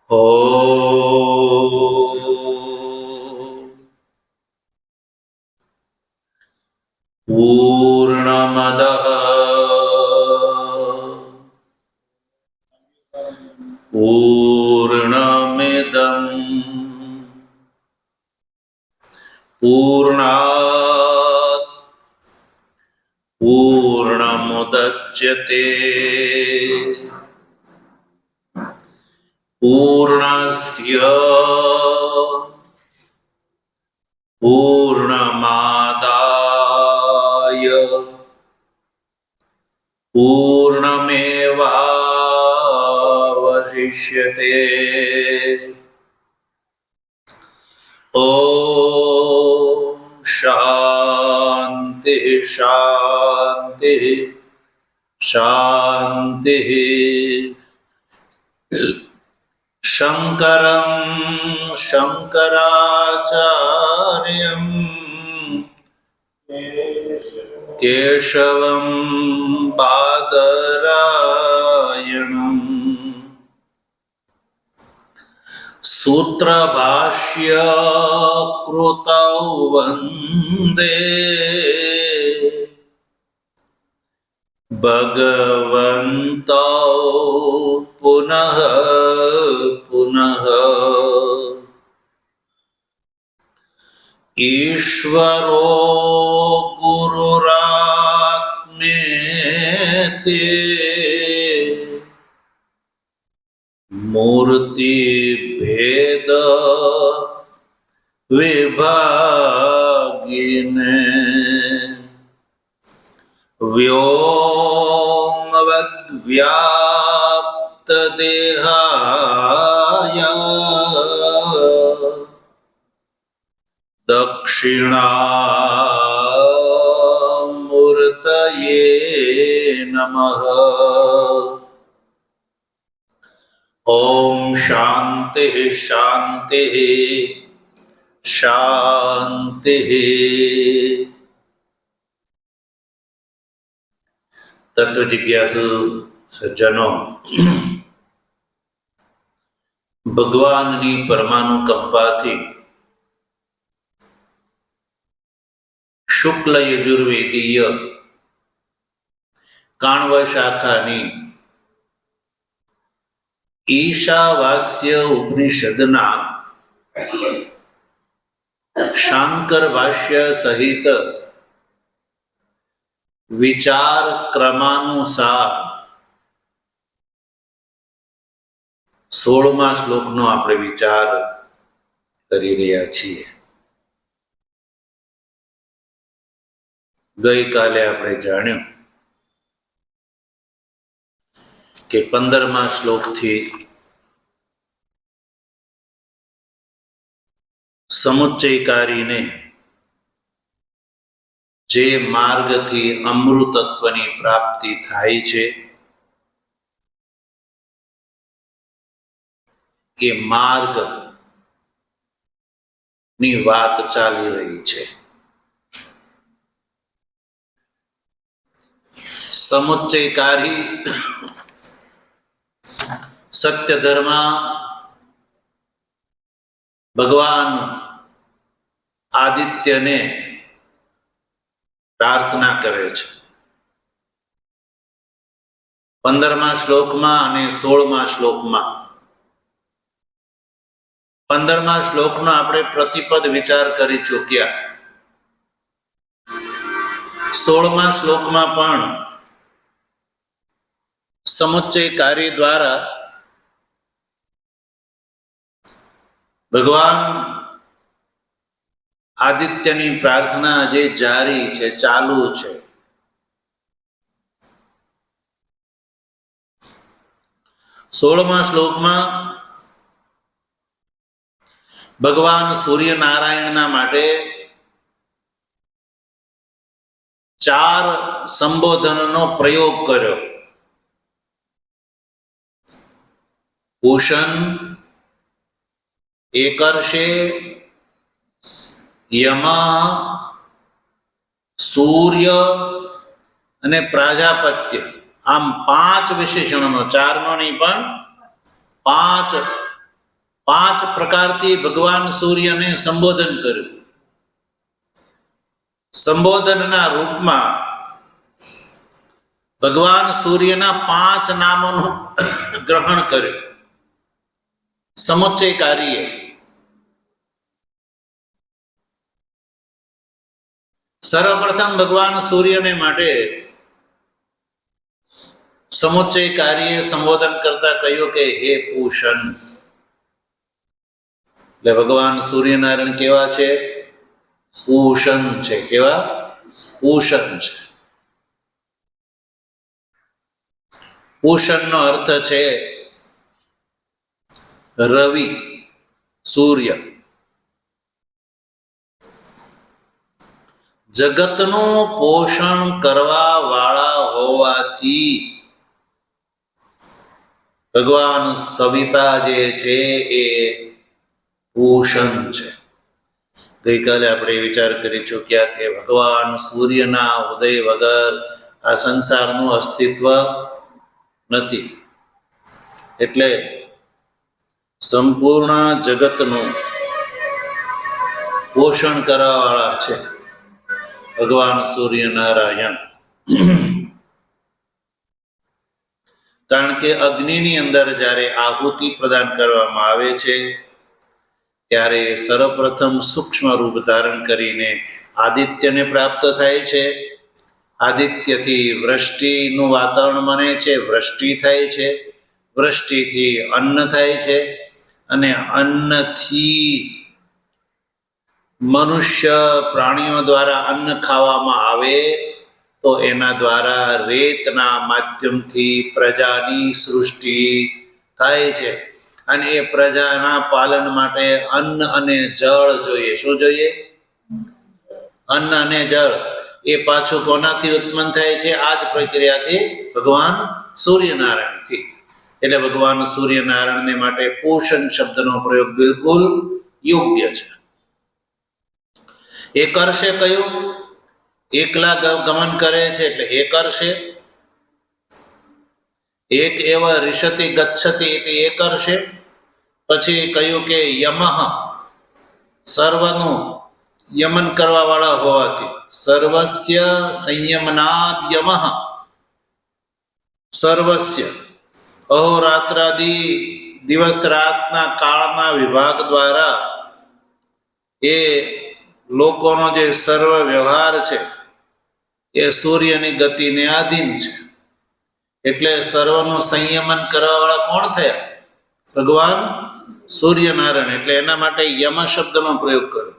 પૂર્ણમદઃ પૂર્ણમિદં પૂર્ણાત પૂર્ણમુદચ્યતે પૂર્ણસ્ય પૂર્ણમાદાય પૂર્ણમેવાવશિષ્યતે. ઓમ શાંતિ શાંતિ શાંતિ. શંકરં શંકરાચાર્યં કેશવં બાદરાયણં સૂત્રભાષ્ય કૃતૌ વંદે ભગવन्तૌ પુનઃ પુનઃ. ઈશ્વરો ગુરુરાત્મેતિ મૂર્તિભેદ વિભાગિને વ્યોમવદ્વ્યાપ્ત દેહાય દક્ષિણામૂર્તયે નમઃ. ઓમ શાંતિ શાંતિ શાંતિ. તત્વ જિજ્ઞાસુ સજ્જનો, ભગવાનની પરમાનુકંપાથી શુક્લ યજુર્વેદીય કાણવ શાખાની ઈશાવાસ્ય ઉપનિષદના શાંકર ભાષ્ય સહિત વિચાર ક્રમાનુસાર 16મા શ્લોકનો આપણે વિચાર કરી રહ્યા છીએ. ગઈકાલે આપણે જાણ્યું કે 15મા શ્લોકથી સમુચ્ચયકારીને જે માર્ગથી અમૃતત્વની પ્રાપ્તિ થાય છે એ માર્ગની વાત ચાલી રહી છે. સમુચ્ચયકારી સત્ય ધર્મ ભગવાન આદિત્યને પ્રાર્થના કરે છે. 15મા શ્લોકમાં અને 16મા શ્લોકમાં 15મા શ્લોકનો આપણે પ્રતિપદ વિચાર કરી ચૂક્યા. 16મા શ્લોકમાં પણ સમુચ્ચયકારી દ્વારા ભગવાન આદિત્યની પ્રાર્થના જે જારી છે, ચાલુ છે. સોળમા શ્લોકમાં ભગવાન સૂર્યનારાયણના માટે 4 સંબોધનનો પ્રયોગ કર્યો. પૂષણ, એકર્ષે, યમા, સૂર્ય અને પ્રાજાપત્ય. આમ 5 વિશેષણનો, 4નો નહીં પણ 5 પાંચ પ્રકારથી ભગવાન સૂર્યને સંબોધન કર્યું. સંબોધનના રૂપમાં ભગવાન સૂર્યના પાંચ નામોનું ગ્રહણ કર્યું સમુચ્ચયકારીએ. સર્વપ્રથમ ભગવાન સૂર્યને માટે સમુચ્ચયકારીએ સંબોધન કરતા કહ્યું કે હે પૂષણ. એટલે ભગવાન સૂર્યનારાયણ કેવા છે? પૂષણ છે. કેવા? પૂષણ છે. પૂષણનો અર્થ છે રવિ, સૂર્ય. જગતનું પોષણ કરવા વાળા હોવાથી ભગવાન સવિતા જે છે એ પૂષણ છે. ગઈકાલે આપણે વિચાર કરી ચૂક્યા કે ભગવાન સૂર્યના ઉદય વગર આ સંસારનું અસ્તિત્વ નથી. એટલે સંપૂર્ણ જગતનું પોષણ કરવાવાળા છે ભગવાન સૂર્યનારાયણ. કારણ કે અગ્નિની અંદર જ્યારે આહુતિ પ્રદાન કરવામાં આવે છે ત્યારે સર્વપ્રથમ સૂક્ષ્મ રૂપ ધારણ કરીને આદિત્યને પ્રાપ્ત થાય છે. આદિત્યથી વૃષ્ટિનું વાતાવરણ બને છે, વૃષ્ટિ થાય છે, વૃષ્ટિથી અન્ન થાય છે, અને અન્નથી મનુષ્ય પ્રાણીઓ દ્વારા અન્ન ખાવામાં આવે તો એના દ્વારા રેતના માધ્યમથી પ્રજાની સૃષ્ટિ થાય છે. અને એ પ્રજાના પાલન માટે અન્ન અને જળ જોઈએ. શું જોઈએ? અન્ન અને જળ. એ પાછું કોનાથી ઉત્પન્ન થાય છે? આ જ પ્રક્રિયાથી ભગવાન સૂર્યનારાયણથી. એટલે ભગવાન સૂર્યનારાયણને માટે પોષણ શબ્દનો પ્રયોગ બિલકુલ યોગ્ય છે. એ કરશે કયું? એકલા ગમન કરે છે એટલે એ કરશે. એક એવ રિષતિ ગચ્છતિ એ કરશે. પછી કહ્યું કે યમઃ, સર્વનું યમન કરવા વાળા હોવાથી સર્વસ્ય સંયમનાદ યમઃ. સર્વસ્ય અહોરાત્રાદિ દિવસ રાતના કાળના વિભાગ દ્વારા એ લોકોનો જે સર્વ વ્યવહાર છે એ સૂર્યની ગતિને આધીન છે. એટલે સર્વનું સંયમન કરવા વાળા કોણ થયા? ભગવાન સૂર્યનારાયણ. એટલે એના માટે યમ શબ્દનો પ્રયોગ કર્યો.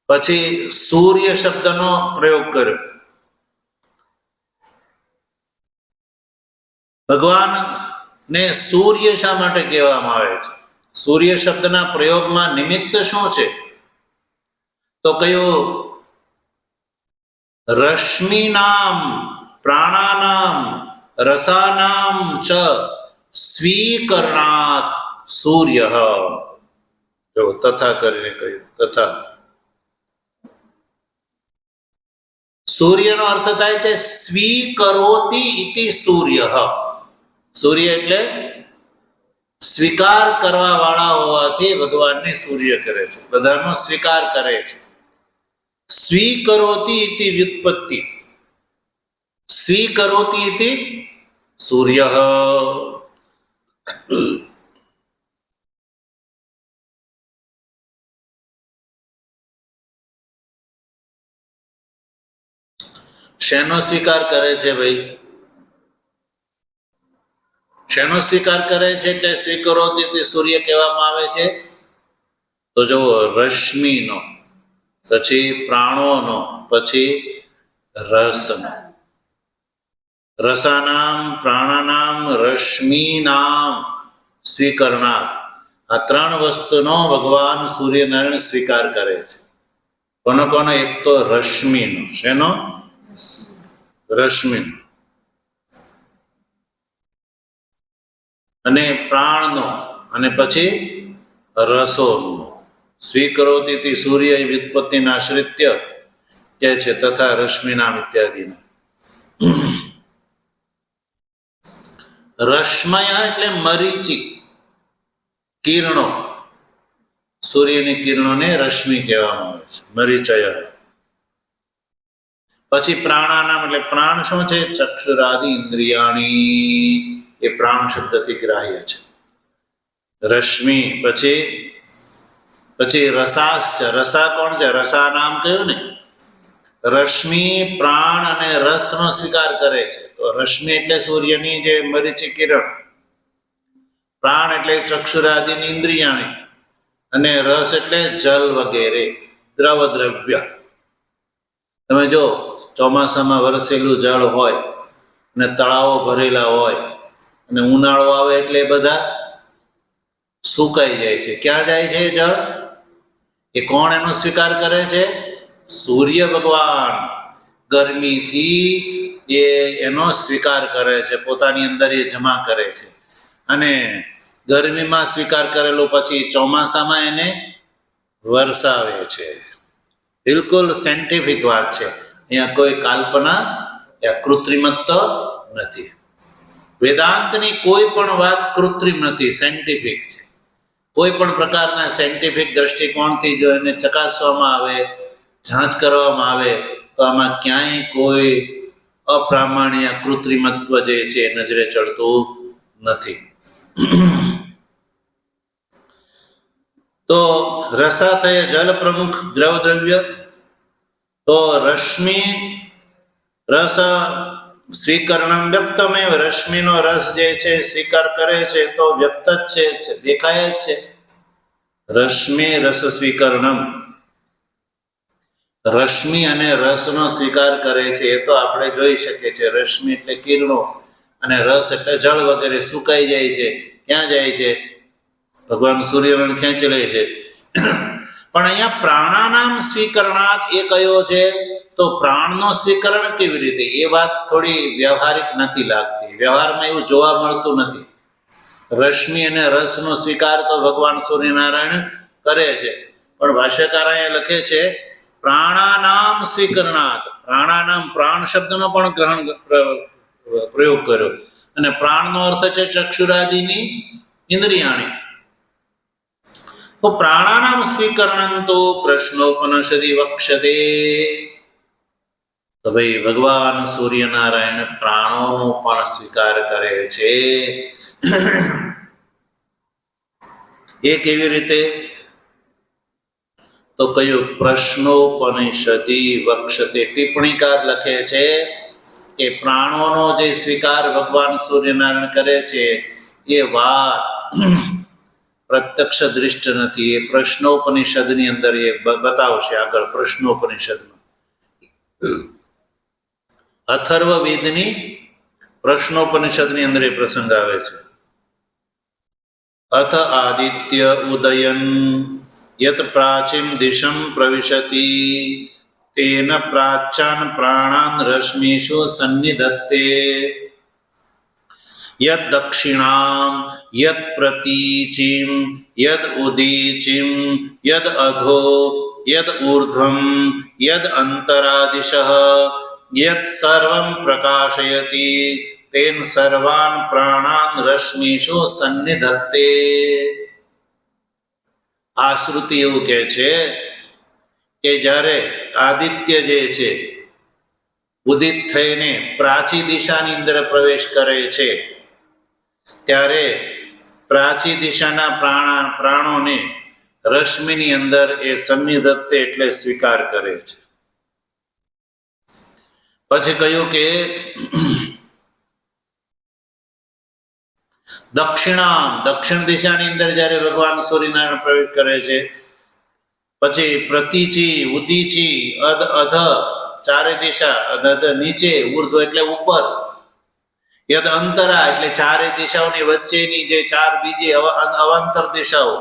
પછી સૂર્ય શબ્દનો પ્રયોગ કર્યો. ભગવાનને સૂર્ય શા માટે કહેવામાં આવે છે? સૂર્ય શબ્દના પ્રયોગમાં નિમિત્ત શું છે? તો કયું? રશ્મિનામ પ્રાણાનામ રસાનામ ચ સ્વીકરણાત સૂર્ય. જો તથા કરીને કહ્યું. તથા સૂર્યનો અર્થ થાય છે સ્વીકરોતિ ઇતિ સૂર્ય. સૂર્ય એટલે સ્વીકાર કરવા વાળા હોવાથી ભગવાનને સૂર્ય કરે છે. બધાનો સ્વીકાર કરે છે. સ્વીકરોતિ ઇતિ વ્યુત્પત્તિ, સ્વીકરોતિ ઇતિ સૂર્ય. શેનો સ્વીકાર કરે છે ભાઈ? શેનો સ્વીકાર કરે છે? એટલે સ્વીકરોતિ ઇતિ સૂર્ય કહેવામાં આવે છે. તો જો રશ્મિનો, પછી પ્રાણોનો, પછી રસનો. રસાનામ પ્રાણાનામ રશ્મિનામ સ્વીકરણાત. આ ત્રણ વસ્તુનો ભગવાન સૂર્યનારાયણ સ્વીકાર કરે છે. કોનો કોનો? એક તો રશ્મિનો. શેનો? રશ્મિનો. અને પ્રાણનો, અને પછી રસોનો. સ્વીકરોતિ સૂર્ય વ્યુત્પત્તિના આશ્રિત્ય કે છે. તથા રશ્મિનામ ઇત્યાદિના. રશ્મય એટલે મરીચી. કિરણો, સૂર્યની કિરણોને રશ્મિ કહેવામાં આવે છે, મરીચય. પછી પ્રાણાનામ એટલે પ્રાણ શું છે? ચક્ષુરાદિ ઇન્દ્રિયાણી, એ પ્રાણ શબ્દથી ગ્રાહ્ય છે. રશ્મિ પછી રસાશ્ચ, રસા કોણ છે? રસા નામ કહ્યું ને. રશ્મિ પ્રાણ અને રસનો સ્વીકાર કરે છે. તો રશ્મિ એટલે સૂર્યની જે મરીચી કિરણ, પ્રાણ એટલે ચક્ષુરાદિની ઇન્દ્રિયાણી, અને રસ એટલે જલ વગેરે દ્રવ દ્રવ્ય. તમે જો ચોમાસામાં વરસેલું જળ હોય અને તળાવો ભરેલા હોય અને ઉનાળો આવે એટલે બધા સુકાઈ જાય છે. ક્યાં જાય છે એ જળ? એ કોણ એનો સ્વીકાર કરે છે? સૂર્ય ભગવાન. ગરમીથી એ એનો સ્વીકાર કરે છે, પોતાની અંદર એ જમા કરે છે, અને ગરમીમાં સ્વીકાર કરેલો પછી ચોમાસામાં એને વરસાવે છે. બિલકુલ સાયન્ટિફિક વાત છે. અહીંયા કોઈ કાલ્પના યા કૃત્રિમત્વ નથી. વેદાંતની કોઈ પણ વાત કૃત્રિમ નથી, સાયન્ટિફિક છે. કોઈ પણ પ્રકારના સાયન્ટિફિક દ્રષ્ટિકોણથી જો એને ચકાસવામાં આવે, જાંચ કરવામાં આવે, તો આમાં ક્યાંય કોઈ અપ્રામાણ્ય કૃત્રિમત્વ જે છે એ નજરે ચડતું નથી. તો રસા થઈ જલ પ્રમુખ દ્રવ દ્રવ્ય. તો રશ્મિ રસ સ્વીકરણમ વ્યક્તમેવ, રશ્મિનો રસ જે છે સ્વીકાર કરે છે તો વ્યક્ત જ છે, દેખાય જ છે. રશ્મિ રસ સ્વીકરણમ, રશ્મિ અને રસનો સ્વીકાર કરે છે એ તો આપણે જોઈ શકીએ છીએ. રશ્મિ એટલે કિરણો અને રસ એટલે જળ વગેરે સુકાઈ જાય છે. ક્યાં જાય છે? ભગવાન સૂર્યને ખેંચી લે છે. પણ અહીંયા પ્રાણાનામ સ્વીકરણાત એ કયો છે? તો પ્રાણનો સ્વીકરણ કેવી રીતે? એ વાત થોડી વ્યવહારિક નથી લાગતી, વ્યવહારમાં એવું જોવા મળતું નથી. રશ્મિ અને રસનો સ્વીકાર તો ભગવાન સૂર્યનારાયણ કરે છે, પણ ભાષ્યકાર અહીંયા લખે છે પ્રાણાનામ સ્વીકરણાત. પ્રાણાનામ, પ્રાણ શબ્દનો પણ પ્રયોગ કર્યો, અને પ્રાણનો અર્થ છે ચક્ષુરાદિની ઇન્દ્રિયાણી. તો પ્રાણાનામ સ્વીકરણં તો પ્રશ્નોપનિષદિ વક્ષ્યતે. તો ભાઈ ભગવાન સૂર્યનારાયણ પ્રાણોનો પણ સ્વીકાર કરે છે. એ કેવી રીતે? તો કયું? પ્રશ્નોપનિષદિ વક્ષ્યતે. ટિપ્પણીકાર લખે છે કે પ્રાણોનો જે સ્વીકાર ભગવાન સૂર્યનારાયણ કરે છે એ વાત પ્રત્યક્ષ દૃષ્ટ નથી. એ પ્રશ્નોપનિષદની અંદર એ બતાવશે આગળ. પ્રશ્નોપનિષદમાં અથર્વવેદની પ્રશ્નોપનિષદની અંદર એ પ્રસંગ આવે છે. અથ આદિત્ય ઉદયન યત પ્રાચીમ દિશમ પ્રવિશતિ તેન પ્રાચ્યાન પ્રાણાન રશ્મિષુ સન્નિધત્તે. યદ દક્ષિણામ યદ પ્રતીચિમ યદ ઉદીચિમ યદ અધો યદ ઊર્ધ્વમ યદ અંતરાદિશઃ યદ સર્વં પ્રકાશયતિ તેન સર્વાન પ્રાણાન રશ્મિષુ સન્નિધત્તે. આ શ્રુતિ એવું કહે છે કે જ્યારે આદિત્ય જે છે ઉદિત થઈને પ્રાચી દિશાની અંદર પ્રવેશ કરે છે, ત્યારે પ્રાચી દિશાના પ્રાણોને રશ્મિની અંદર એ સન્નિધત્તે એટલે સ્વીકાર કરે છે. પછી કહ્યું કે દક્ષિણામ, દક્ષિણ દિશાની અંદર જ્યારે ભગવાન સૂર્યનારાયણ પ્રવેશ કરે છે, પછી પ્રતિચી ઉદીચી અધ ચારે દિશા, અધ નીચે, ઉર્ધ્વ એટલે ઉપર, યદ અંતરા એટલે ચારે દિશાઓની વચ્ચેની જે ચાર બીજી અવાંતર દિશાઓ,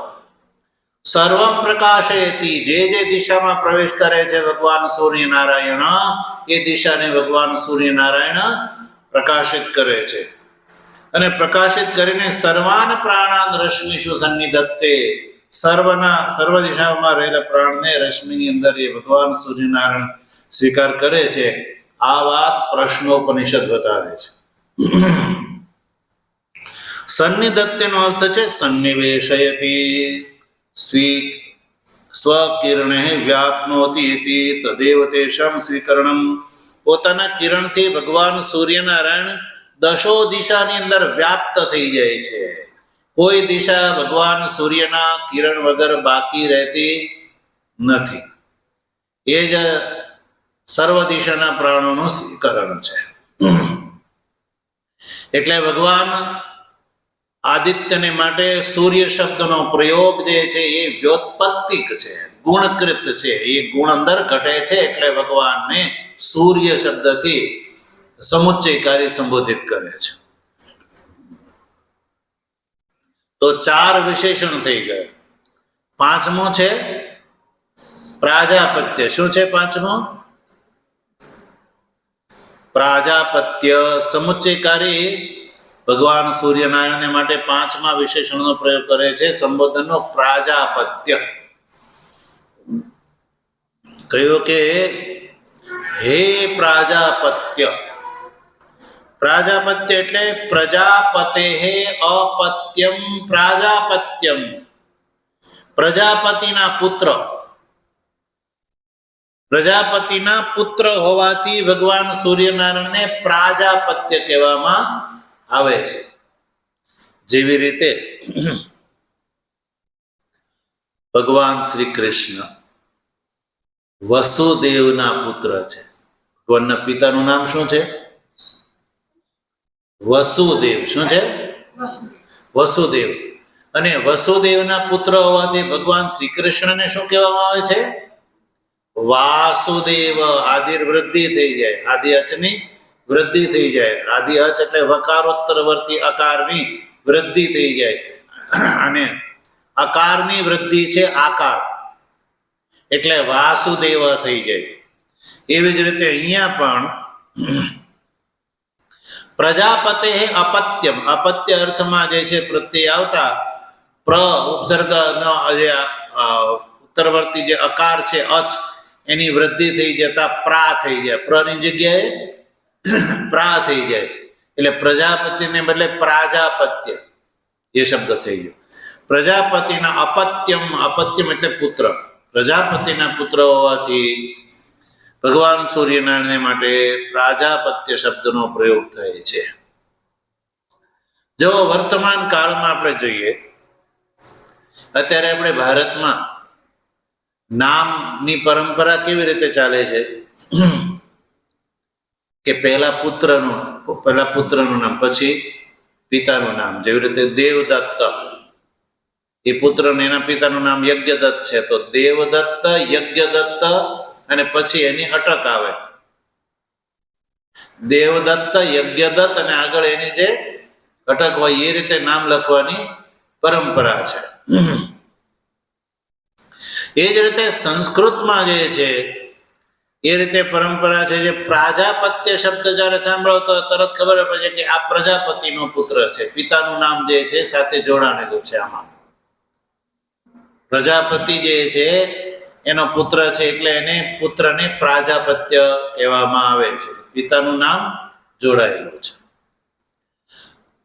સર્વમ પ્રકાશયતિ જે દિશામાં પ્રવેશ કરે છે ભગવાન સૂર્યનારાયણ, એ દિશાને ભગવાન સૂર્યનારાયણ પ્રકાશિત કરે છે. અને પ્રકાશિત કરીને સર્વાન પ્રાણાન રશ્મિષુ સન્નિધત્તે, સર્વ દિશાઓમાં રહેલા પ્રાણને રશ્મિની અંદર એ ભગવાન સૂર્યનારાયણ સ્વીકાર કરે છે. આ વાત પ્રશ્નોપનિષદ બતાવે છે. સન્નિધત્યનો અર્થ છે સન્નિવેશયતી, સ્વકિરણે વ્યાપ્નોતિ ઇતિ તદેવ તેષાં સ્વીકરણમ. પોતાના કિરણથી ભગવાન સૂર્યનારાયણ દશો દિશાની અંદર વ્યાપ્ત થઈ જાય છે. કોઈ દિશા ભગવાન સૂર્યના કિરણ વગર બાકી રહેતી નથી. એ જ સર્વ દિશાના પ્રાણોનું સ્વીકરણ છે. એટલે ભગવાન આદિત્યને માટે સૂર્ય શબ્દનો પ્રયોગ જે છે એ વ્યોત્પત્તિક છે, ગુણકૃત છે. એ ગુણ અંદર ઘટે છે એટલે ભગવાનને સૂર્ય શબ્દથી સમુચ્ચયકારી સંબોધિત કરે છે. તો 4 વિશેષણ થઈ ગયા. 5મો છે પ્રાજાપત્ય. શું છે 5મો? પ્રાજાપત્ય. સમુચ્ચયકારી ભગવાન સૂર્યનારાયણને માટે 5મા વિશેષણનો પ્રયોગ કરે છે, સંબોધનનો પ્રાજાપત્ય. કહ્યું કે હે પ્રાજાપત્ય. પ્રાજાપત્ય એટલે પ્રજાપતે અપત્યમ પ્રાજાપત્યમ. પ્રજાપતિના પુત્ર. પ્રજાપતિના પુત્ર હોવાથી ભગવાન સૂર્યનારાયણને પ્રાજાપત્ય કહેવામાં આવે છે. જેવી રીતે ભગવાન શ્રી કૃષ્ણ વસુદેવના પુત્ર છે. ભગવાનના પિતાનું નામ શું છે? વસુદેવ. શું છે? વસુદેવ. અને વસુદેવના પુત્ર હોવાથી ભગવાન શ્રી કૃષ્ણને શું કહેવામાં આવે છે? વાસુદેવ. આદિર વૃદ્ધિ થઈ જાય, આદિ અચની વૃદ્ધિ થઈ જાય. આદિ અચ એટલે વકારોત્તરવર્તી અકારની વૃદ્ધિ થઈ જાય, અને અકારની વૃદ્ધિ છે આકાર, એટલે વાસુદેવ થઈ જાય. એવી જ રીતે અહીંયા પણ પ્રજાપતે અપત્યમ. અપત્ય અર્થમાં જે છે પ્રત્યય આવતા ઉપસર્ગનો જે ઉત્તરવર્તી જે અકાર છે અચ, એની વૃદ્ધિ થઈ જતા પ્રા થઈ જાય. પ્રની જગ્યાએ પ્રા થઈ જાય. એટલે પ્રજાપતિને બદલે પ્રાજાપત્ય એ શબ્દ થઈ ગયો. પ્રજાપતિના અપત્યમ. અપત્યમ એટલે પુત્ર. પ્રજાપતિના પુત્ર હોવાથી ભગવાન સૂર્યનારાયણ માટે પ્રાજાપત્ય શબ્દનો પ્રયોગ થાય છે. જો વર્તમાન કાળમાં આપણે જોઈએ, અત્યારે આપણે ભારતમાં નામની પરંપરા કેવી રીતે ચાલે છે કે પહેલા પુત્રનું નામ, પછી પિતાનું નામ. જેવી રીતે દેવદત્ત, એ પુત્ર ને એના પિતાનું નામ યજ્ઞદત્ત છે, તો દેવદત્ત, યજ્ઞદત્ત, અને પછી એની અટક આવે દેવદત્ત, યજ્ઞદત્ત, અને આગળ એની જે અટક હોય એ રીતે નામ લખવાની પરંપરા છે. એ જ રીતે સંસ્કૃતમાં જે છે એ રીતે પરંપરા છે. જે પ્રાજાપત્ય શબ્દ જ્યારે સાંભળો તો તરત ખબર પડે કે આ પ્રજાપતિનો પુત્ર છે. પિતાનું નામ જે છે સાથે જોડાણેલું છે. આમાં પ્રજાપતિ જે છે એનો પુત્ર છે, એટલે એને પુત્રને પ્રાજાપત્ય કહેવામાં આવે છે. પિતાનું નામ જોડાયેલું છે.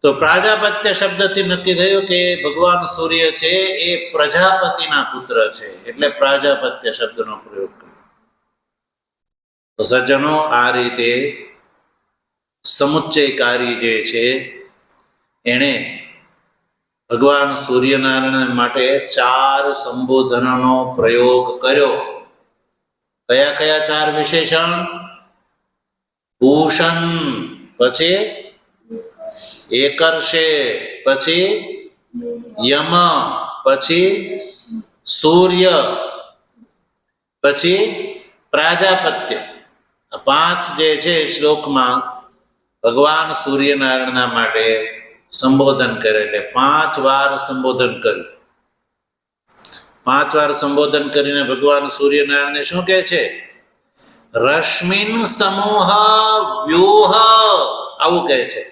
તો પ્રાજાપત્ય શબ્દથી નક્કી થયું કે ભગવાન સૂર્ય છે એ પ્રજાપતિના પુત્ર છે, એટલે પ્રાજાપત્ય શબ્દનો પ્રયોગ કર્યો. તો સજ્જનો, આ રીતે સમુચ્ચયકારી જે છે એણે ભગવાન સૂર્યનારાયણ માટે 4 સંબોધનનો પ્રયોગ કર્યો. કયા કયા 4 વિશેષણ? ભૂષણ, પછી એકર્ષે, પછી યમ, પછી સૂર્ય, પછી પ્રાજાપત્ય. આ 5 જે છે શ્લોકમાં ભગવાન સૂર્યનારાયણના માટે સંબોધન કરે. એટલે 5 વાર સંબોધન કર્યું. 5 વાર સંબોધન કરીને ભગવાન સૂર્યનારાયણને શું કહે છે? રશ્મિન સમૂહ વ્યુહ. આવું કહે છે.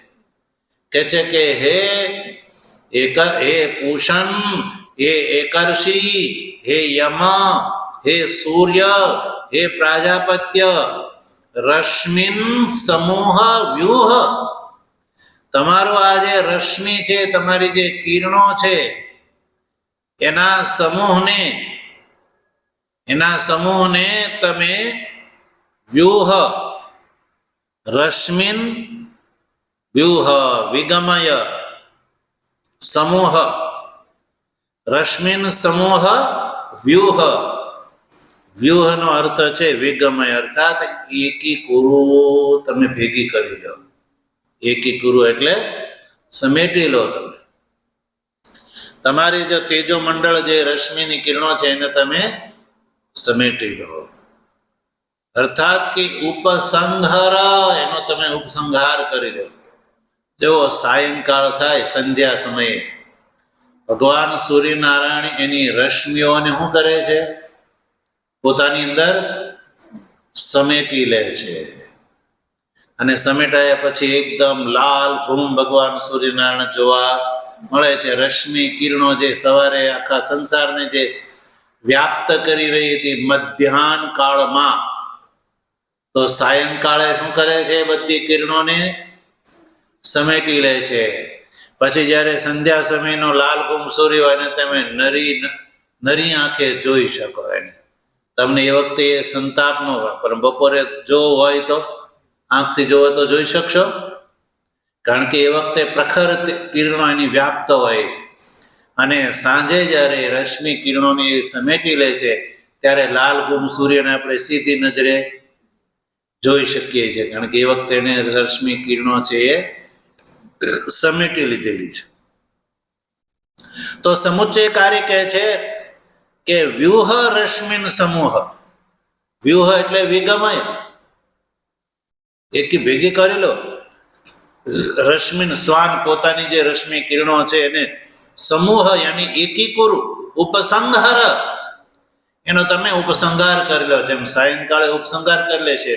કે છે કે હે પૂષણ, હે એકર્ષી, હે યમ, હે સૂર્ય, હે પ્રાજાપત્ય, રશ્મિન સમૂહ વ્યુહ. તમારો આ જે રશ્મિ છે, તમારી જે કિરણો છે, એના સમૂહને તમે વ્યુહ રશ્મિન વ્યુહ વિગમય સમૂહ રશ્મિન સમૂહ વ્યુહ વ્યુહનો અર્થ છે વિગમય, અર્થાત એકીકુરુ, તમે ભેગી કરી લો. એકીકુરુ એટલે સમેટી લો. તમે તમારી જે તેજો મંડળ જે રશ્મિની કિરણો છે એને તમે સમેટી લો. અર્થાત કે ઉપસંહાર, એનો તમે ઉપસંહાર કરી લો. જો સાયંકાળ થાય, સંધ્યા સમયે ભગવાન સૂર્યનારાયણ એની રશ્મિઓને શું કરે છે? પોતાની અંદર સમેટી લે છે. અને સમેટાયા પછી એકદમ લાલ ઘૂમ ભગવાન સૂર્યનારાયણ જોવા મળે છે. રશ્મિ કિરણો જે સવારે આખા સંસારને જે વ્યાપ્ત કરી રહી હતી મધ્યાહન કાળમાં, તો સાયંકાળે શું કરે છે? બધી કિરણોને સમેટી લે છે. પછી જ્યારે સંધ્યા સમયનો લાલ ઘૂમ સૂર્ય હોય, એને તમે નરી આંખે જોઈ શકો. એને તમને એ વખતે સંતાપ ન હોય, પણ બપોરે જો હોય તો આંખથી જોવો તો જોઈ શકશો, કારણ કે એ વખતે પ્રખર કિરણો એની વ્યાપ્ત હોય છે. અને સાંજે જ્યારે રશ્મિ કિરણોને સમેટી લે છે, ત્યારે લાલ ગુમ સૂર્યને આપણે સીધી નજરે જોઈ શકીએ છીએ, કારણ કે એ વખતે એને રશ્મિ કિરણો છે એ સમેટી લીધેલી છે. તો સમુચ્ચયકારી કહે છે કે વ્યુહ રશ્મિન સમૂહ, વ્યુહ એટલે વિગમય, એકી ભેગી કરી લો. રશ્મિન શ્વાન, પોતાની જે રશ્મિ કિરણો છે એને સમૂહ યાની એકીકુરુ, ઉપસંહાર, એનો તમે ઉપસંહાર કરી લો. જેમ સાયંકાળે ઉપસંહાર કરી લે છે.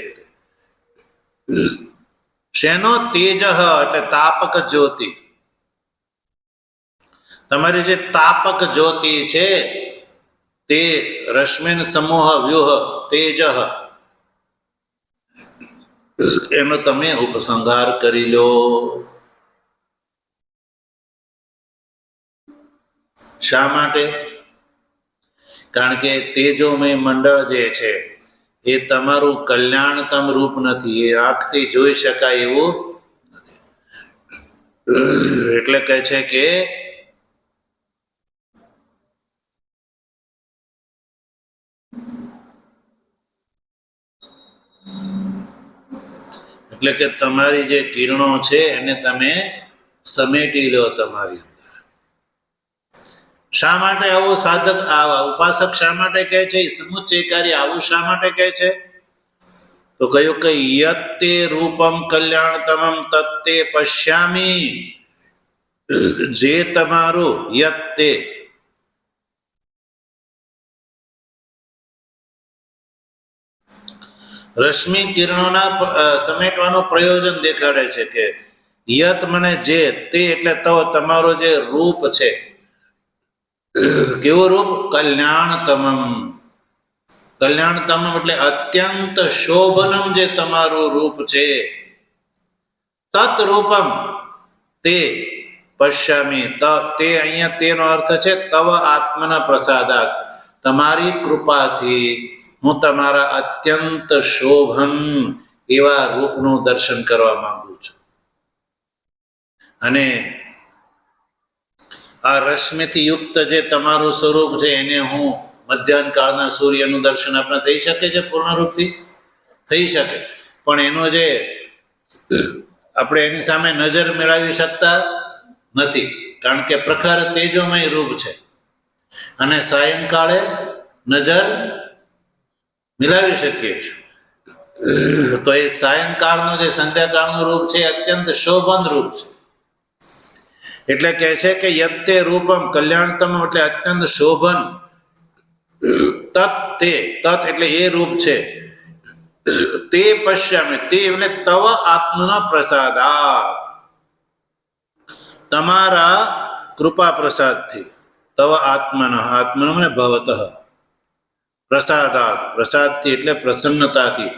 શેનો? તેજ એટલે તાપક જ્યોતિ. તમારી જે તાપક જ્યોતિ છે તે રશ્મિન સમૂહ વ્યુહ તેજ, એનો તમે ઉપસંહાર કરી લો. શા માટે? કારણ કે તેજોમય મંડળ જે છે એ તમારું કલ્યાણતમ રૂપ નથી, એ આંખથી જોઈ શકાય એવું નથી. એટલે કહે છે કે તમારી જે કિરણો છે એને તમે સમેટી લો તમારી અંદર. શા માટે આવું સાધક, ઉપાસક શા માટે કહે છે? સમુચ્ચયકારી આવું શા માટે કહે છે? તો કહ્યું કે યત્તે રૂપમ કલ્યાણતમમ તત્તે પશ્યામી, જે તમારું યત્તે રશ્મિ કિરણોના સમેટવાનું પ્રયોજન દેખાડે છે કે યત મને જે, તે એટલે તો તમારું જે રૂપ છે. કેવું રૂપ? કલ્યાણતમમ. કલ્યાણતમમ એટલે અત્યંત શોભનમ જે તમારું રૂપ છે. તત રૂપમ તે પશ્યામી, તે અહીંયા તેનો અર્થ છે તવ આત્મના પ્રસાદાત, તમારી કૃપાથી હું તમારા અત્યંત શોભન એવા રૂપનું દર્શન કરવા માંગુ છું. અને આ રશ્મિથી યુક્ત જે તમારું સ્વરૂપ છે એને હું મધ્યાહન કાળના સૂર્યનું દર્શન આપણે થઈ શકે છે, પૂર્ણ રૂપથી થઈ શકે, પણ એનો જે આપણે એની સામે નજર મેળવી શકતા નથી, કારણ કે પ્રખર તેજોમય રૂપ છે. અને સાયંકાળે નજર મિલાવી શકીએ છીએ. તો એ સાયંકાળનું જે સંધ્યાકાળનું રૂપ છે અત્યંત શોભન રૂપ છે. એટલે કહે છે કે યત્તે રૂપમ કલ્યાણતમ એટલે અત્યંત શોભન, તત એટલે એ રૂપ છે, તે પશ્યામી, તે એટલે તવ આત્મના પ્રસાદાત, તમારા કૃપા પ્રસાદથી, તવ આત્મન મને ભવતઃ પ્રસાદાત, પ્રસાદથી એટલે પ્રસન્નતાથી,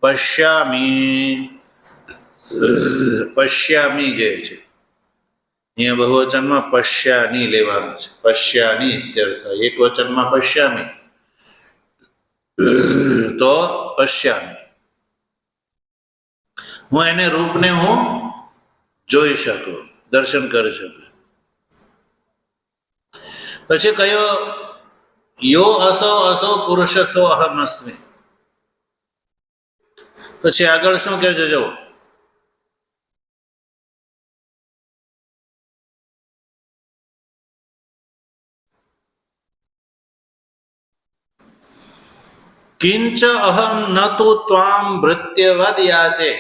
પશ્યામી પશ્યામી જે છે અહીંયા બહુવચનમાં પશ્યાની લેવાનું છે. પશ્યાની ઇત્યર્થ. એક વચનમાં પશ્યામી તો પશ્યામી હું એને રૂપને હું જોઈ શકું, દર્શન કરી શકું. પછી કયો? યો અસો અસો પુરુષસો અહમસ્મિ. પછી આગળ શું કહે છે જો? કિંચ અહમ ન તુ ત્વામ ભૃત્યવદ યાચે.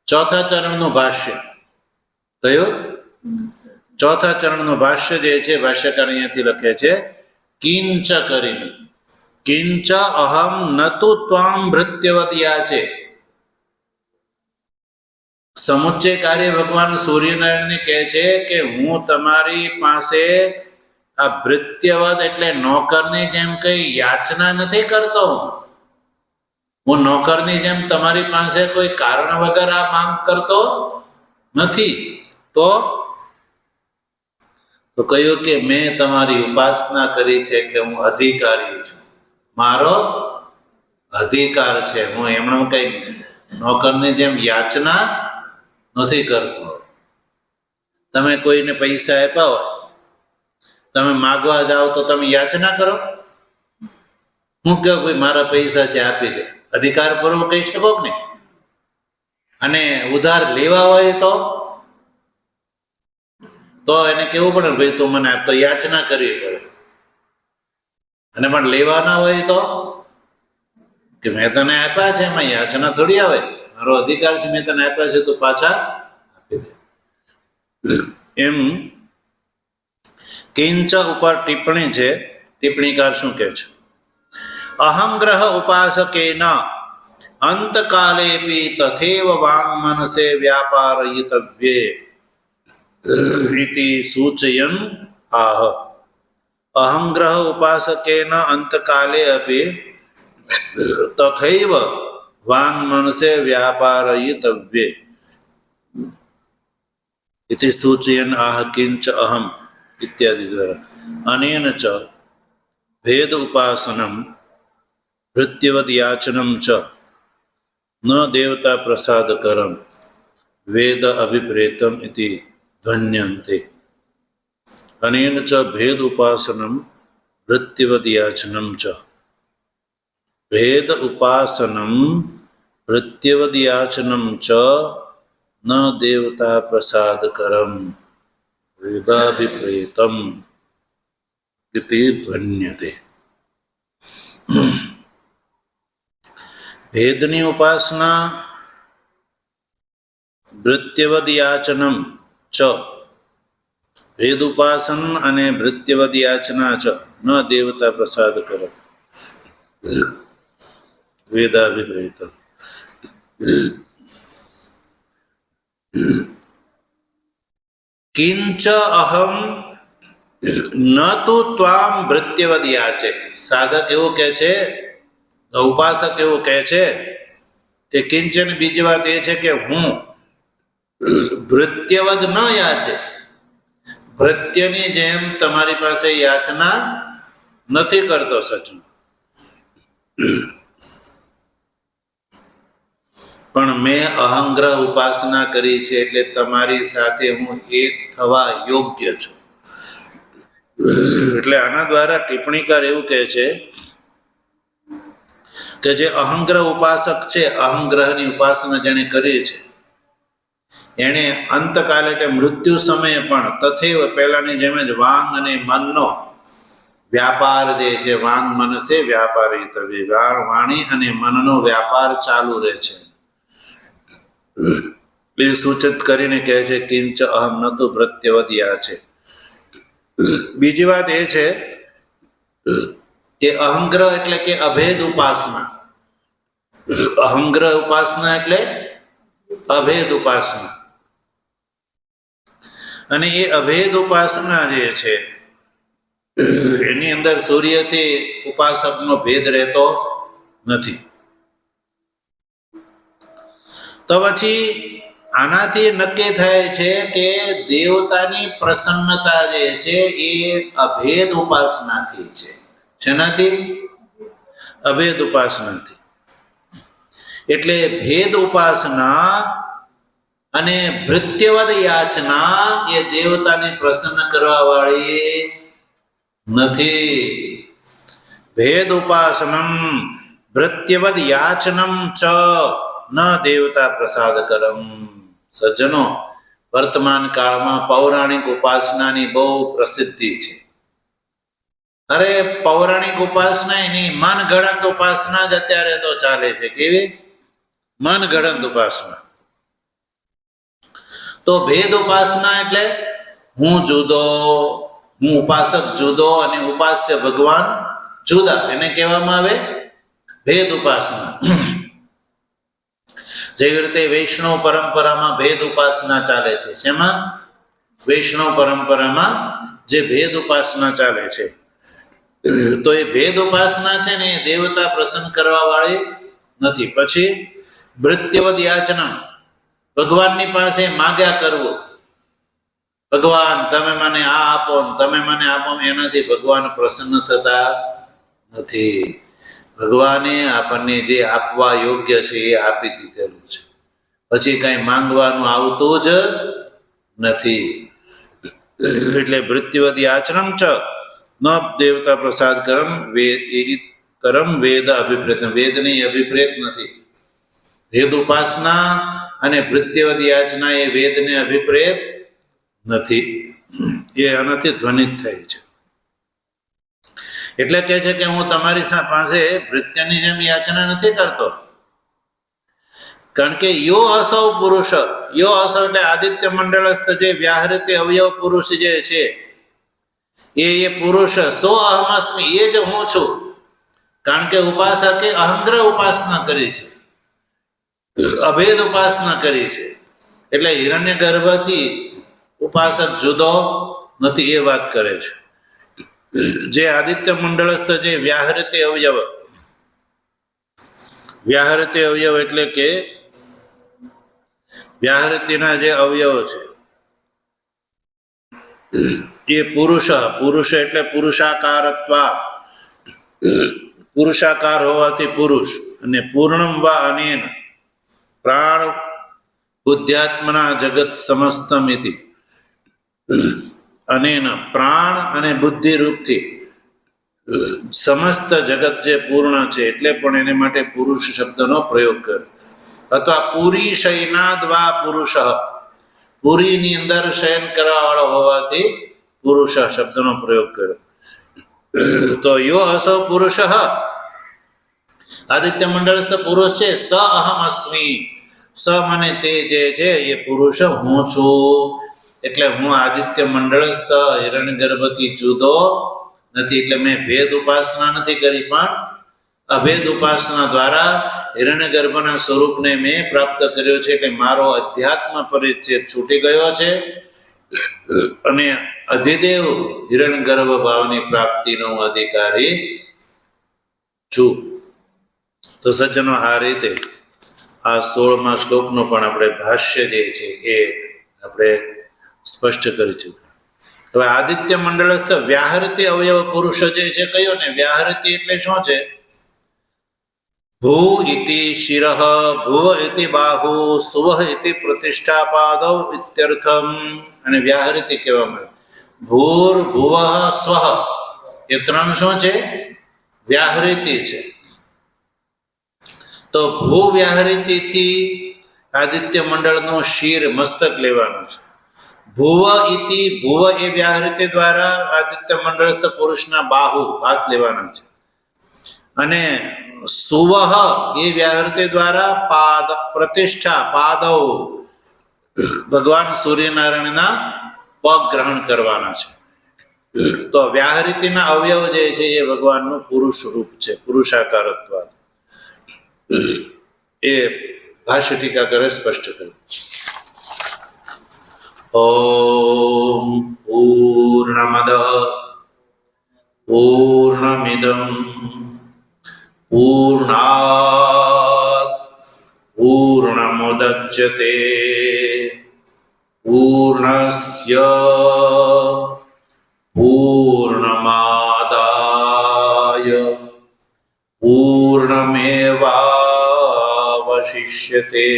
ચોથા ચરણનું ભાષ્ય કયું? ચોથા ચરણનું ભાષ્ય જે છે ભાષ્યકાર અહીંયાથી લખે છે કિંચ કરીને. કિંચ અહમ ન તુ ત્વામ ભૃત્યવદ યાચે. સમુચ્ચય કાર્ય ભગવાન સૂર્યનારાયણને કહે છે કે હું તમારી પાસે આ ભૃત્યવદ એટલે નોકરની જેમ કઈ યાચના નથી કરતો. હું નોકરની જેમ તમારી પાસે કોઈ કારણ વગર આ માંગ કરતો નથી. તો કહ્યું કે મેં તમારી ઉપાસના કરી છે એટલે હું અધિકારી છું, મારો અધિકાર છે. હું એમણે કઈ નોકરની જેમ યાચના નથી કરતો. તમે કોઈને પૈસા આપ્યા હોય, તમે માગવા જાઓ તો તમે યાચના કરો? હું કહું ભાઈ મારા પૈસા છે આપી દે, અધિકાર પૂર્વક કહી શકો કે નહીં? અને ઉધાર લેવા હોય તો એને કેવું પડે ભાઈ તું મને આપ, તો યાચના કરવી પડે. અને પણ લેવાના હોય તો કે મેં તને આપ્યા છે, એમાં યાચના થોડી આવે, મારો અધિકાર છે, મેં તને આપ્યા છે તો પાછા આપી દે. એમ કિંચ ઉપર ટિપ્પણી છે. ટિપ્પણીકાર શું કહે છે? અહંગ્રહ ઉપાસકેન અંતકાલેપી તથૈવ વાંગ મનસે વ્યાપારયિતવ્યે ઇતિ સૂચયન આહ. અહંગ્રહ ઉપાસકેન અંતકાલે અપી તથૈવ વાંગ મનસે વ્યાપારયિતવ્યે ઇતિ સૂચયન આહ કિંચ અહમ ઇત્યાદિ દ્વારા. અનેન ચ ભેદ ઉપાસનમ ભૃત્યવદ યાચનમ ચ ન દેવતા પ્રસાદકરમ વેદ અભિપ્રેતમ ઇતિ ધ્વન્યન્તે. અનેન ચ ભેદ ઉપાસનમ ભૃત્યવદ યાચનમ ચ. ભેદ ઉપાસનમ ભૃત્યવદ યાચનમ ચ ન દેવતા પ્રસાદકરમ વેદાભિપ્રેતમ ઇતિ ધ્વન્યતે. ભેદની ઉપાસના ભૃત્યવદ યાચનમ ચ. ભેદ ઉપાસન અને ભૃત્યવદ યાચના ચ ન દેવતા પ્રસાદ કરો વેદાભિપ્રેતમ. કિંચ અહમ ન તુ ત્વામ ભૃત્યવદ યાચે. સાધક એવું કહે છે, ઉપાસક એવું કહે છે કે કિંચન બીજી વાત એ છે કે હું ભૃત્યવદ ન યાચે, ભૃત્યની જેમ તમારી પાસે યાચના નથી કરતો. સચિન પણ મેં અહંગ્રહ ઉપાસના કરી છે એટલે તમારી સાથે હું એક થવા યોગ્ય છું. એટલે આના દ્વારા ટિપ્પણીકાર એવું કહે છે કે જે અહંગ્રહ ઉપાસક છે, અહંગ્રહની ઉપાસના જેણે કરી છે, એણે અંતકાલ એટલે મૃત્યુ સમયે પણ તથૈવ પહેલાની જેમ જ વાંગ અને મનનો વ્યાપાર જે છે, વાંગ મનસે વ્યાપારિતવ્ય, વાણી અને મનનો વ્યાપાર ચાલુ રહે છે. એ સૂચિત કરીને કહે છે કિંચ અહમ ન તુ ભૃત્યવદ યાચે. બીજી વાત એ છે કે અહંગ્રહ એટલે કે અભેદ ઉપાસના. અહંગ્રહ ઉપાસના એટલે અભેદ ઉપાસના. અને એ અભેદ ઉપાસના જે છે એની અંદર સૂર્યથી ઉપાસકનો ભેદ રહેતો નથી. તો પછી આનાથી નક્કી થાય છે કે દેવતાની પ્રસન્નતા જે છે એ અભેદ ઉપાસનાથી છે. શેનાથી? અભેદ ઉપાસનાથી. એટલે ભેદ ઉપાસના અને ભૃત્યવદ યાચના એ દેવતાને પ્રસન્ન કરવા વાળી નથી. ભેદ ઉપાસનમ ભૃત્યવદ યાચનમ ચ ન દેવતા પ્રસાદ કરમ. સજ્જનો, વર્તમાન કાળમાં પૌરાણિક ઉપાસનાની બહુ પ્રસિદ્ધિ છે. અરે પૌરાણિક ઉપાસના એની મનગણત ઉપાસના જ અત્યારે તો ચાલે છે. કેવી? મનગણત ઉપાસના. તો ભેદ ઉપાસના એટલે હું જુદો, હું ઉપાસક જુદો અને ઉપાસ્ય ભગવાન જુદા, એને કહેવામાં આવે ભેદ ઉપાસના. જેવી રીતે વૈષ્ણવ પરંપરામાં ભેદ ઉપાસના ચાલે છે. શેમાં? વૈષ્ણવ પરંપરામાં જે ભેદ ઉપાસના ચાલે છે, તો એ ભેદ ઉપાસના છે ને એ દેવતા પ્રસન્ન કરવા વાળી નથી. પછી ભૃત્યવદ યાચના, ભગવાનની પાસે માગ્યા કરવું. ભગવાન તમે મને આ આપો, તમે મને આપો, એનાથી ભગવાન પ્રસન્ન થતા નથી. ભગવાને આપણને જે આપવા યોગ્ય છે એ આપી દીધેલું છે, પછી કઈ માંગવાનું આવતું જ નથી. એટલે ભૃત્યવદ યાચનમ ચ ન દેવતા પ્રસાદ કરમ કરમ વેદ અભિપ્રેત. વેદની અભિપ્રેત નથી. વેદ ઉપાસના અને ભૃત્યવદ યાચના એ વેદને અભિપ્રેત નથી. એ આનાથી ધ્વનિત થાય છે. એટલે કહે છે કે હું તમારી પાસે ભૃત્યની જેમ યાચના નથી કરતો. કારણ કે યો અસૌ પુરુષ, યો અસૌ એટલે આદિત્ય મંડળસ્થ જે વ્યાહૃતિ અવયવ પુરુષ જે છે એ પુરુષ સો અહમસ્મી, એ જ હું છું. કારણ કે ઉપાસકે અહંગ્રહ ઉપાસના કરી છે, અભેદ ઉપાસના કરી છે. એટલે હિરણ્ય ગર્ભથી ઉપાસક જુદો નથી, એ વાત કરે છે. જે આદિત્ય મંડળસ્થ જે વ્યાહૃતિ અવયવ, વ્યાહૃતિ અવયવ એટલે કે વ્યાહૃતિના જે અવયવ છે એ પુરુષ, પુરુષ એટલે પુરુષાકારત્વા, પુરુષાકાર હોવાથી પુરુષ. અને પૂર્ણમ વા અનેન પ્રાણ બુદ્ધ્યાત્મના જગત સમસ્તમ ઇતિ. અનેન પ્રાણ અને બુદ્ધિ રૂપથી સમસ્ત જગત જે પૂર્ણ છે એટલે પણ એને માટે પુરુષ શબ્દનો પ્રયોગ કર્યો. અથવા પુરી શયનાદ્વા પુરુષ, પુરીની અંદર શયન કરવા વાળો હોવાથી પુરુષ શબ્દનો પ્રયોગ કર્યો. તો યો અસો પુરુષ, આદિત્ય મંડળસ્થ પુરુષ છે. સ અહમ અસ્મી, સ મને તે જે છે એ પુરુષ હું છું. એટલે હું આદિત્ય મંડળસ્થ હિરણ્યગર્ભથી જુદો નથી. એટલે મેં ભેદ ઉપાસના નથી કરી, પણ અભેદ ઉપાસના દ્વારા હિરણ્યગર્ભના સ્વરૂપને મેં પ્રાપ્ત કર્યો છે. એટલે મારો અધ્યાત્મ પરિચ્છેદ છૂટી ગયો છે અને અધિદેવ હિરણ્યગર્ભ ભાવની પ્રાપ્તિનો અધિકારી છું. તો સજ્જનો, આ રીતે આ 16મા શ્લોકનો પણ આપણે ભાષ્ય જે છે એ આપણે સ્પષ્ટ કરી ચૂક્યા. હવે આદિત્ય મંડળસ્થ વ્યાહૃતિ અવયવ પુરુષ જે છે કયો ને, વ્યાહૃતિ એટલે શું છે? ભૂ ઇતિ શિરઃ, ભુવ ઇતિ બાહુ, સુવઃ ઇતિ પ્રતિષ્ઠા પાદૌ ઇત્યર્થમ. અને વ્યાહૃતિ કહેવામાં ભૂર ભુવઃ સ્વઃ, એ ત્રણ શું છે? વ્યાહૃતિ છે. તો ભૂ વ્યાહૃતિથી આદિત્ય મંડળનો શિર, મસ્તક લેવાનું છે. ભુવ ઇતિ, ભુવ એ વ્યાહૃતિ દ્વારા આદિત્ય મંડળસ્થ પુરુષના બાહુ, હાથ લેવાના છે. અને સુવહ એ વ્યાહૃતિ દ્વારા પાદ, પ્રતિષ્ઠા, પાદવ, ભગવાન સૂર્યનારાયણના પગ ગ્રહણ કરવાના છે. તો વ્યાહૃતિના અવયવ જે છે એ ભગવાનનું પુરુષ રૂપ છે, પુરુષાકારત્વાદ. એ ભાષ્ય ટીકાકારે સ્પષ્ટ કર્યું. ઓમ પૂર્ણમદ પૂર્ણમિદં પૂર્ણાત પૂર્ણમુદચ્યતે मुच्यते पूर्णस्य पूर्णमादाय पूर्णमेवावशिष्यते।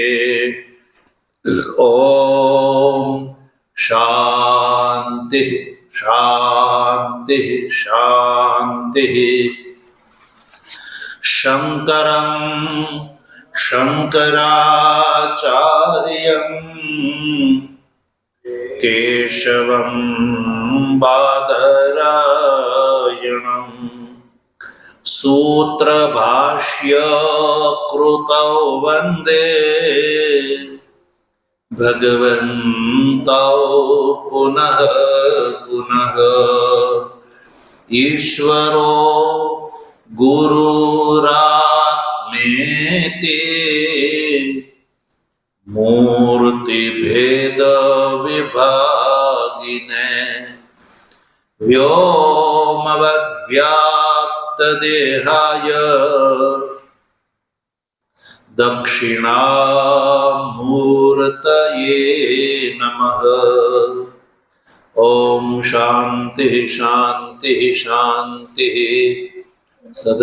ओम शांति शांति शांति। शंकरं शंकराचार्यं केशवं बादरायणं सूत्रभाष्य कृतौ वन्दे भगवन्तौ पुनः पुनः। ईश्वरो गुरुरात्मेति मूर्तिभेद विभागिने व्योमवद्व्याप्तदेहाय दक्षिणामूर्तये नमः। ओम शांति शांति शांति। सद